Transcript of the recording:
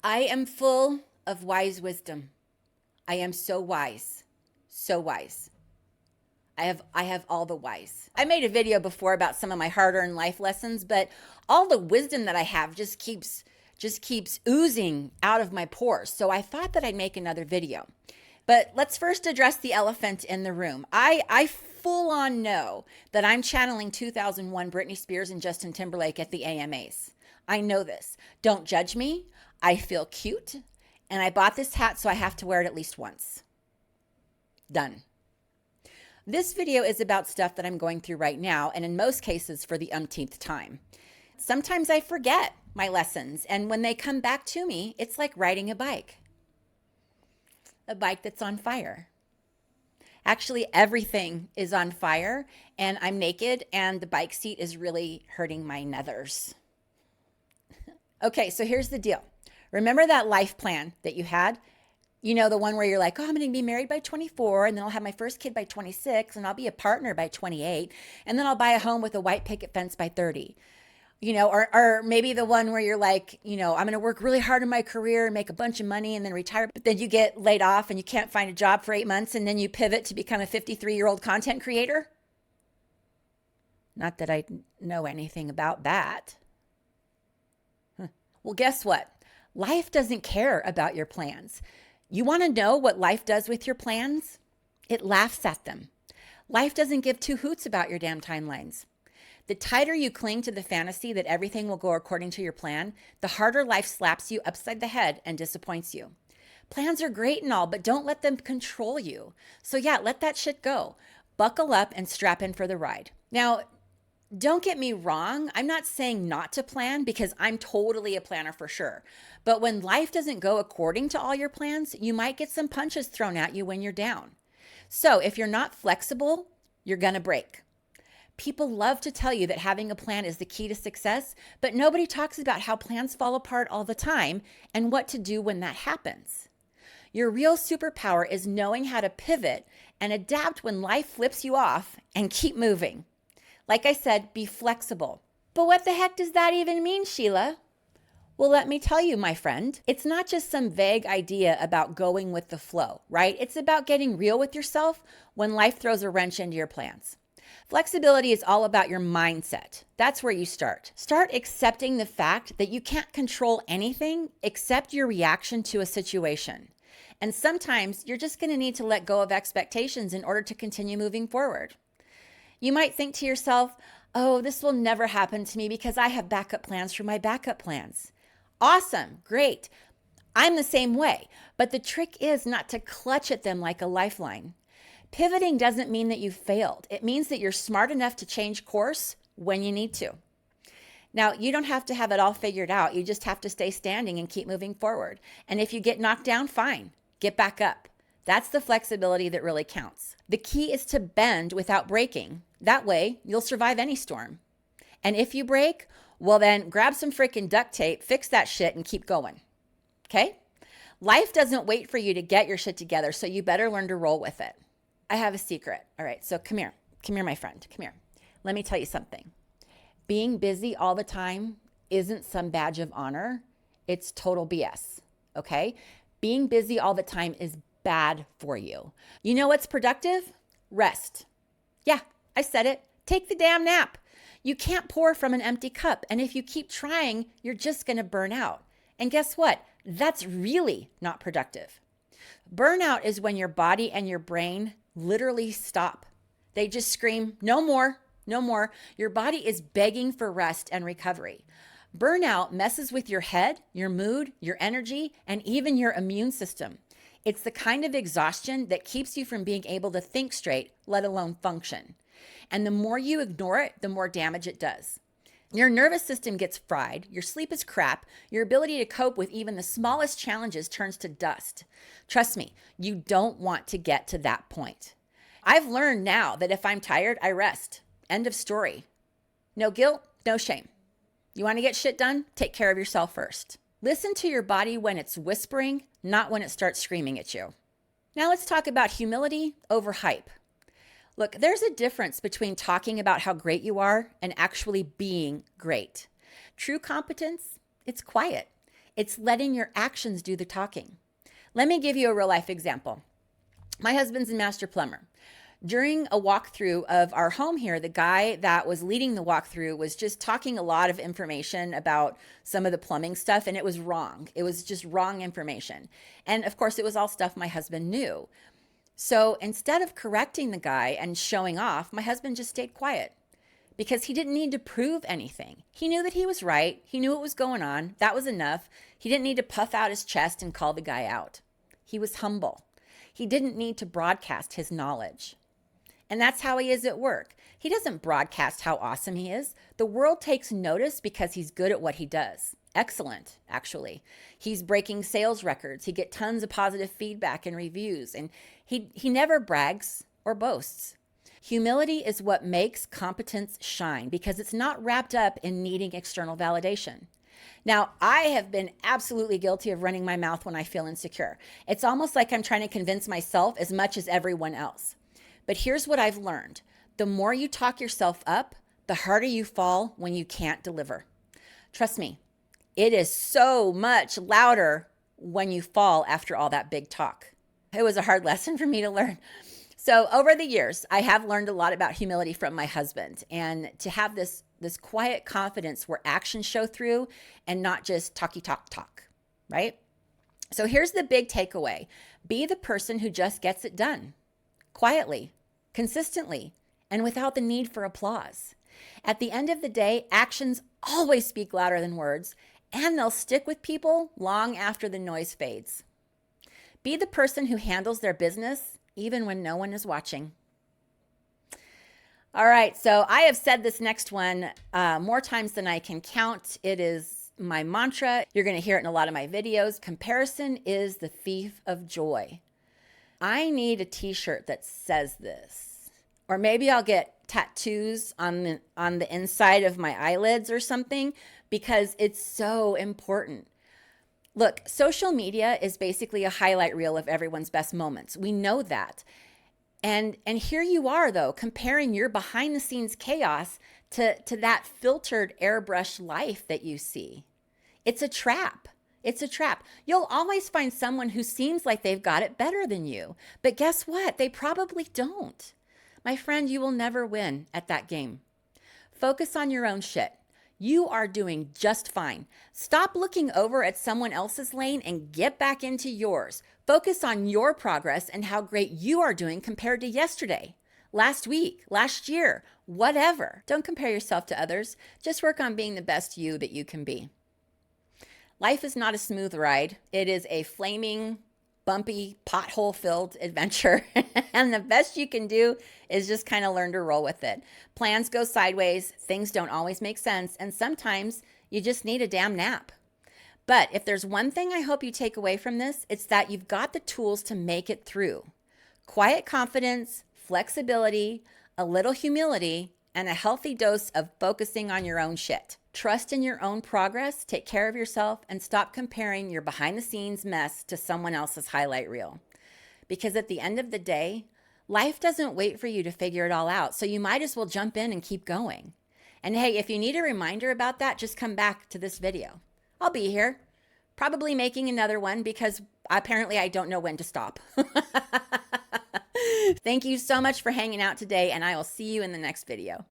I am full of wise wisdom. I am so wise, so wise. I have all the wise. I made a video before about some of my hard-earned life lessons, but all the wisdom that I have just keeps oozing out of my pores. So I thought that I'd make another video. But let's first address the elephant in the room. I full on know that I'm channeling 2001 Britney Spears and Justin Timberlake at the AMAs. I know this. Don't judge me. I feel cute. And I bought this hat, so I have to wear it at least once. Done. This video is about stuff that I'm going through right now, and in most cases for the umpteenth time. Sometimes I forget my lessons, and when they come back to me, it's like riding a bike that's on fire. Actually, everything is on fire, and I'm naked, and the bike seat is really hurting my nethers. Okay, so here's the deal. Remember that life plan that you had? You know, the one where you're like, oh, I'm going to be married by 24, and then I'll have my first kid by 26, and I'll be a partner by 28, and then I'll buy a home with a white picket fence by 30. You know, or maybe the one where you're like, you know, I'm going to work really hard in my career and make a bunch of money and then retire, but then you get laid off and you can't find a job for 8 months, and then you pivot to become a 53-year-old content creator. Not that I know anything about that. Well, guess what? Life doesn't care about your plans. You want to know what life does with your plans? It laughs at them. Life doesn't give two hoots about your damn timelines. The tighter you cling to the fantasy that everything will go according to your plan, the harder life slaps you upside the head and disappoints you. Plans are great and all, but don't let them control you. So yeah, let that shit go. Buckle up and strap in for the ride. Now, don't get me wrong. I'm not saying not to plan, because I'm totally a planner for sure. But when life doesn't go according to all your plans, you might get some punches thrown at you when you're down. So if you're not flexible, you're going to break. People love to tell you that having a plan is the key to success, but nobody talks about how plans fall apart all the time and what to do when that happens. Your real superpower is knowing how to pivot and adapt when life flips you off and keep moving. Like I said, be flexible. But what the heck does that even mean, Sheila? Well, let me tell you, my friend, it's not just some vague idea about going with the flow, right? It's about getting real with yourself when life throws a wrench into your plans. Flexibility is all about your mindset. That's where you start. Start accepting the fact that you can't control anything except your reaction to a situation. And sometimes you're just going to need to let go of expectations in order to continue moving forward. You might think to yourself, oh, this will never happen to me because I have backup plans for my backup plans. Awesome, great. I'm the same way, but the trick is not to clutch at them like a lifeline. Pivoting doesn't mean that you failed. It means that you're smart enough to change course when you need to. Now, you don't have to have it all figured out. You just have to stay standing and keep moving forward. And if you get knocked down, fine, get back up. That's the flexibility that really counts. The key is to bend without breaking. That way, you'll survive any storm. And if you break, well then grab some freaking duct tape, fix that shit, and keep going. Okay? Life doesn't wait for you to get your shit together, so you better learn to roll with it. I have a secret. All right, so come here. Come here, my friend. Come here. Let me tell you something. Being busy all the time isn't some badge of honor. It's total BS. Okay? Being busy all the time is bad for you. You know what's productive? Rest. Yeah, I said it. Take the damn nap. You can't pour from an empty cup. And if you keep trying, you're just going to burn out. And guess what? That's really not productive. Burnout is when your body and your brain literally stop. They just scream, no more, no more. Your body is begging for rest and recovery. Burnout messes with your head, your mood, your energy, and even your immune system. It's the kind of exhaustion that keeps you from being able to think straight, let alone function. And the more you ignore it, the more damage it does. Your nervous system gets fried, your sleep is crap, your ability to cope with even the smallest challenges turns to dust. Trust me, you don't want to get to that point. I've learned now that if I'm tired, I rest. End of story. No guilt, no shame. You want to get shit done? Take care of yourself first. Listen to your body when it's whispering, not when it starts screaming at you. Now let's talk about humility over hype. Look, there's a difference between talking about how great you are and actually being great. True competence, it's quiet. It's letting your actions do the talking. Let me give you a real life example. My husband's a master plumber. During a walkthrough of our home here, the guy that was leading the walkthrough was just talking a lot of information about some of the plumbing stuff, and it was wrong. It was just wrong information. And of course, it was all stuff my husband knew. So instead of correcting the guy and showing off, my husband just stayed quiet because he didn't need to prove anything. He knew that he was right. He knew what was going on. That was enough. He didn't need to puff out his chest and call the guy out. He was humble. He didn't need to broadcast his knowledge. And that's how he is at work. He doesn't broadcast how awesome he is. The world takes notice because he's good at what he does. Excellent, actually. He's breaking sales records. He gets tons of positive feedback and reviews, and he never brags or boasts. Humility is what makes competence shine because it's not wrapped up in needing external validation. Now, I have been absolutely guilty of running my mouth when I feel insecure. It's almost like I'm trying to convince myself as much as everyone else. But here's what I've learned. The more you talk yourself up, the harder you fall when you can't deliver. Trust me, it is so much louder when you fall after all that big talk. It was a hard lesson for me to learn. So over the years, I have learned a lot about humility from my husband, and to have this quiet confidence where actions show through and not just talky talk, right? So here's the big takeaway. Be the person who just gets it done quietly, consistently, and without the need for applause. At the end of the day, actions always speak louder than words, and they'll stick with people long after the noise fades. Be the person who handles their business even when no one is watching. All right, so I have said this next one more times than I can count. It is my mantra. You're going to hear it in a lot of my videos. Comparison is the thief of joy. I need a t-shirt that says this. Or maybe I'll get tattoos on the inside of my eyelids or something because it's so important. Look, social media is basically a highlight reel of everyone's best moments. We know that. And here you are, though, comparing your behind-the-scenes chaos to that filtered airbrush life that you see. It's a trap. It's a trap. You'll always find someone who seems like they've got it better than you. But guess what? They probably don't. My friend, you will never win at that game. Focus on your own shit. You are doing just fine. Stop looking over at someone else's lane and get back into yours. Focus on your progress and how great you are doing compared to yesterday, last week, last year, whatever. Don't compare yourself to others. Just work on being the best you that you can be. Life is not a smooth ride. It is a flaming, bumpy, pothole-filled adventure. And the best you can do is just kind of learn to roll with it. Plans go sideways. Things don't always make sense. And sometimes you just need a damn nap. But if there's one thing I hope you take away from this, it's that you've got the tools to make it through. Quiet confidence, flexibility, a little humility, and a healthy dose of focusing on your own shit. Trust in your own progress, take care of yourself, and stop comparing your behind-the-scenes mess to someone else's highlight reel. Because at the end of the day, life doesn't wait for you to figure it all out, so you might as well jump in and keep going. And hey, if you need a reminder about that, just come back to this video. I'll be here, probably making another one because apparently I don't know when to stop. Thank you so much for hanging out today, and I will see you in the next video.